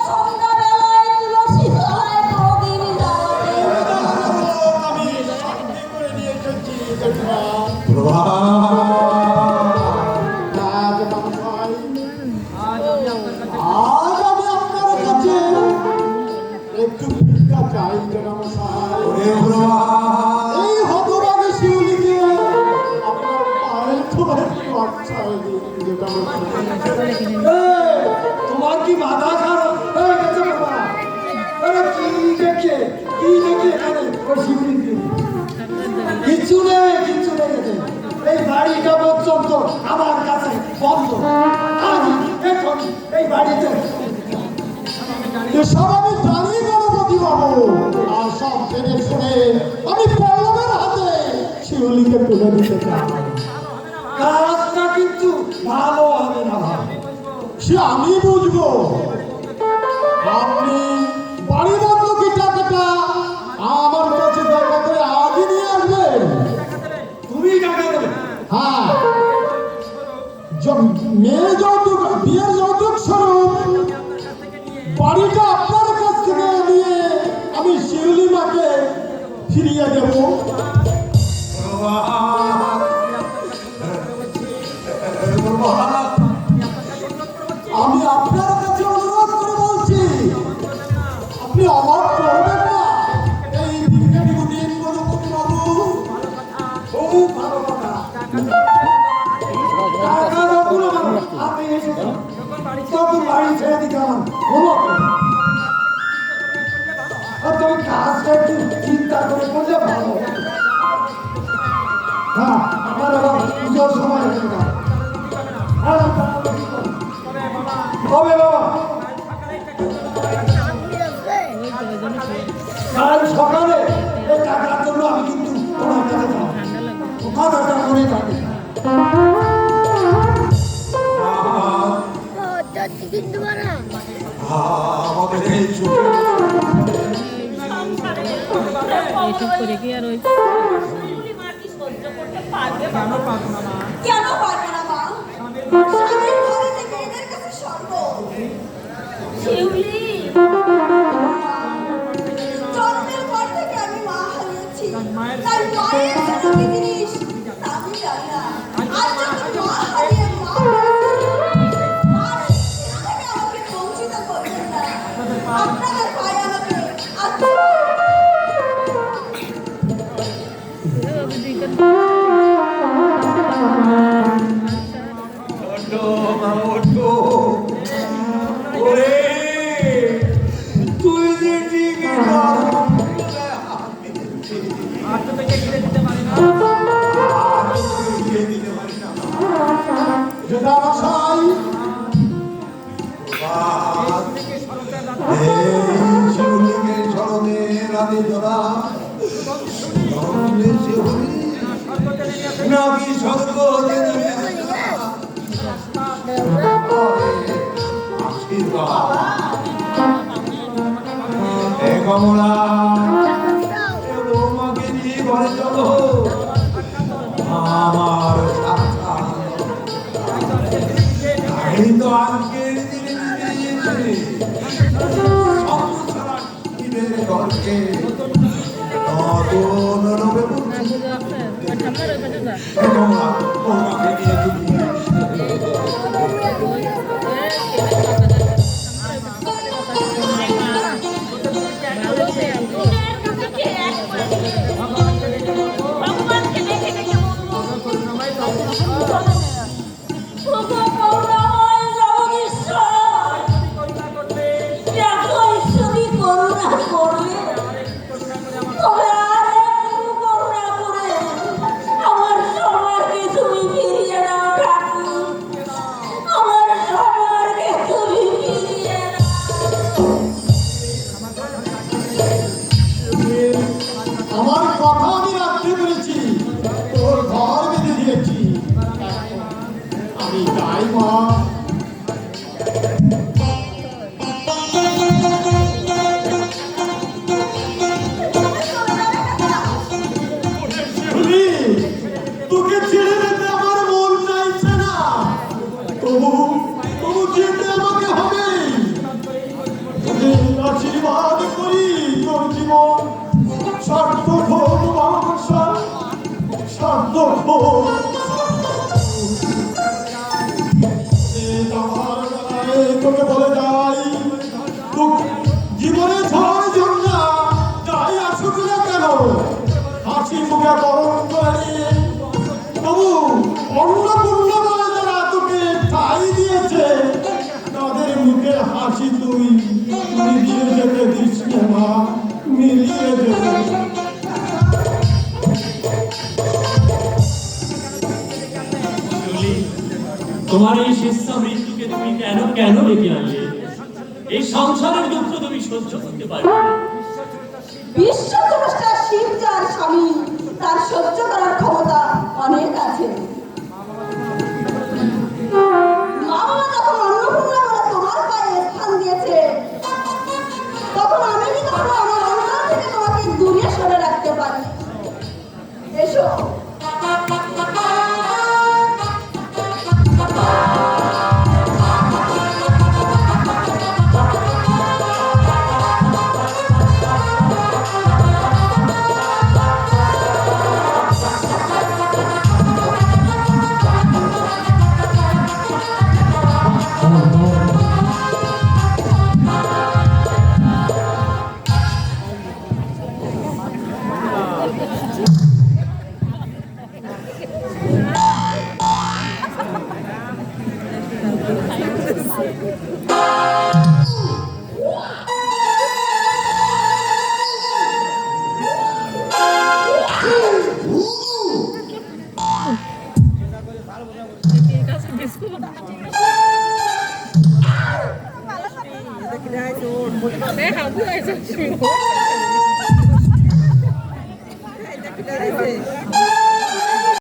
সন্ধ্যাবেলায় তুলসী তোমার কি মাথা খারাপ হয়ে গেছে বাবা? আরে কি দেখে এখানে কিচ্ছু নেই এই বাড়িটা পর্যন্ত আমার কাছে বন্ধ। আমি এখন এই বাড়িতে এসব আমি জানি গণপতি বাবু, আর সব জেনে শুনে আমি পল্লবের হাতে শিউলিকে তুলে দিতে চাই। কাজটা কিন্তু ভালো হবে না ভাই। সে আমি বুঝবো। আপনি বাড়ি বন্ধ কি টাকাটা আমার কাছে দেখা করে আগে নিয়ে আসবেন। তুমি টাকা দেবে? হ্যাঁ, মেয়ের যৌতুক, বিয়ের যৌতুক স্বরূপ বাড়িটা আপনার কাছ থেকে নিয়ে আমি শিউলি মাকে ফিরিয়ে দেব। আমি আপনার কাছে অনুরোধ করে বলছি, আপনি অবাক করবেন না। এই ভিক্ষাটুকু দিন গণপতি বাবু। খুব ভালো কথা। টাকা দেবো না বাবা। আপনি এসেছেন তখন বাড়ি ছেড়ে দিতে আমার হলো। আর তুমি কাজটা একটু চিন্তা করে করলে ভালো। হ্যাঁ, আমার আবার পুজোর সময় হয়ে গেল। হবে বাবা, কাল সকালে এই টাকার জন্য আমি কিন্তু তোমার কাছে যাবো। কথাটা মনে থাকে। আমাদের এই এইসব করে কি আর ওই কেন পারবে না মা? স্বামীর ঘরে যে মেয়েদের কাছে স্বর্গ। শিউলি, জন্মের পর থেকে আমি মা হারিয়েছি। তাই মায়ের জন্য কি জিনিস তা আমি জানি না। আজ যখন মা হারিয়ে মা পেয়েছি, মার স্নেহ থেকে আমাকে বঞ্চিত করবেন না। আপনাদের পায়ে আমাকে তুই যে ঠিক জেঠামশাই, শিবলিঙ্গের চরণে রাধে ধরা নাকি স্বর্গ কমলা বৌমাকে নিয়ে ঘরে চলো। আমার আমি তো আজকের দিনে ঘরকে নতুন রূপে বৌমাকে নিয়ে তুমি আমার কথা আমি রাখতে পেরেছি, তোর ঘর বেঁধে দিয়েছি। আমি যাই মা। তোকে ছেড়ে যেতে আমার মন চাইছে না, তবু যেতে আমাকে হবে। তোকে আশীর্বাদ করি, তোর জীবন সার্থক হোক, ভালোবাসা সার্থক হোক। তোকে বলে যাই, জীবনে ঝড় ঝঞ্ঝা যাই আসুক না কেন, হাসি মুখে বরণ করে নিয়ে তবু অন্নপূর্ণ বলে যারা তোকে ঠাই দিয়েছে হাসি তুই মিলিয়ে যেতে দিস না মা, মিলিয়ে যেতে। তোমার এই শেষা মৃত্যুকে তুমি কেন কেন ডেকে আনলে? এই সংসারের দুঃখ তুমি সহ্য করতে পারবে না। বিশ্বস্রষ্টা শিব যার স্বামী, তার সহ্য করার ক্ষমতা অনেক আছে। মা বাবা যখন অন্নপূর্ণা বলে তোমার পায়ে স্থান দিয়েছে, তখন আমি কি কখনো আমার অন্তর থেকে তোমাকে দূরে সরে রাখতে পারি? এসো। দেখা